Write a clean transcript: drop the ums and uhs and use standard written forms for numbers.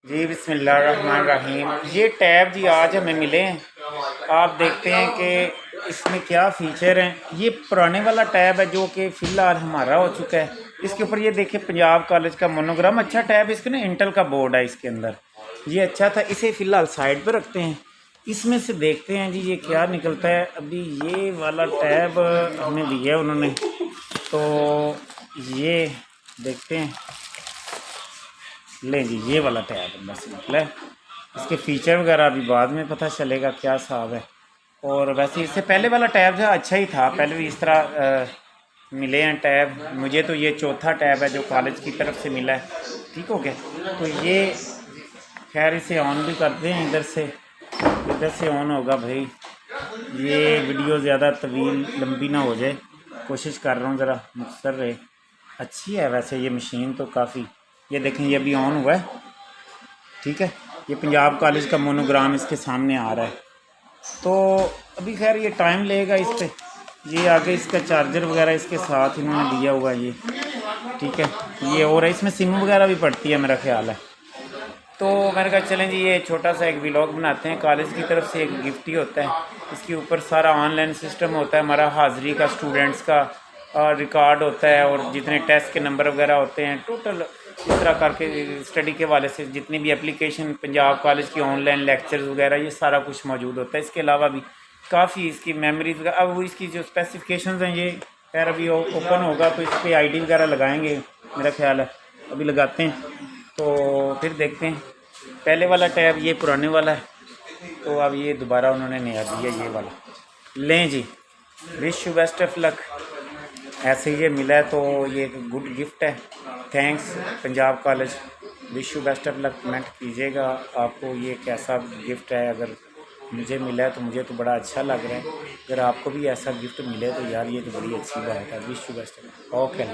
जी बिस्मिल्लाहिर्रहमानिर्रहीम। ये टैब जी आज हमें मिले हैं। आप देखते हैं कि इसमें क्या फ़ीचर हैं। ये पुराने वाला टैब है जो कि फ़िलहाल हमारा हो चुका है। इसके ऊपर ये देखिए पंजाब कॉलेज का मोनोग्राम, अच्छा टैब। इसके ना इंटेल का बोर्ड है इसके अंदर, ये अच्छा था। इसे फ़िलहाल साइड पर रखते हैं। इसमें से देखते हैं जी ये क्या निकलता है। अभी ये वाला टैब हमें दिया है उन्होंने, तो ये देखते हैं। ले जी ये वाला टैब बस निकला है। इसके फ़ीचर वगैरह अभी बाद में पता चलेगा क्या हिसाब है। और वैसे इससे पहले वाला टैब जो अच्छा ही था, पहले भी इस तरह मिले हैं टैब। मुझे तो ये चौथा टैब है जो कॉलेज की तरफ से मिला है। ठीक हो गया, तो ये खैर इसे ऑन भी करते हैं। इधर से ऑन होगा भाई। ये वीडियो ज़्यादा तवील लंबी ना हो जाए, कोशिश कर रहा हूँ ज़रा मुख्तसर रहे। अच्छी है वैसे ये मशीन तो काफ़ी। ये देखें ये अभी ऑन हुआ है, ठीक है। ये पंजाब कॉलेज का मोनोग्राम इसके सामने आ रहा है। तो अभी खैर ये टाइम लेगा इस पर। ये आगे इसका चार्जर वगैरह इसके साथ इन्होंने दिया हुआ है ये, ठीक है। ये और इसमें सिम वगैरह भी पड़ती है मेरा ख्याल है। तो मैंने कहा चलें जी ये छोटा सा एक व्लॉग बनाते हैं। कॉलेज की तरफ से एक गिफ्ट ही होता है। इसके ऊपर सारा ऑनलाइन सिस्टम होता है, हमारा हाज़िरी का, स्टूडेंट्स का रिकॉर्ड होता है, और जितने टेस्ट के नंबर वगैरह होते हैं टोटल इस तरह करके स्टडी के वाले से जितनी भी एप्लीकेशन पंजाब कॉलेज की ऑनलाइन लेक्चर्स वगैरह ये सारा कुछ मौजूद होता है। इसके अलावा भी काफ़ी इसकी मेमोरीज वगैरह, अब वो इसकी जो स्पेसिफिकेशंस हैं ये खैर अभी ओपन होगा तो इस पर आईडी वगैरह लगाएंगे मेरा ख्याल है। अभी लगाते हैं तो फिर देखते हैं। पहले वाला टैब ये पुराने वाला है, तो अब ये दोबारा उन्होंने नया दिया ये वाला। लें जी, wish you best of luck. ऐसे ही ये मिला है तो ये एक गुड गिफ्ट है। Thanks Punjab college, wish you best of luck. Comment कीजिएगा आपको ये कैसा गिफ्ट है। अगर मुझे मिला है तो मुझे तो बड़ा अच्छा लग रहा है। अगर आपको भी ऐसा गिफ्ट मिले तो यार ये तो बड़ी अच्छी बात है। Wish you best of luck. Okay.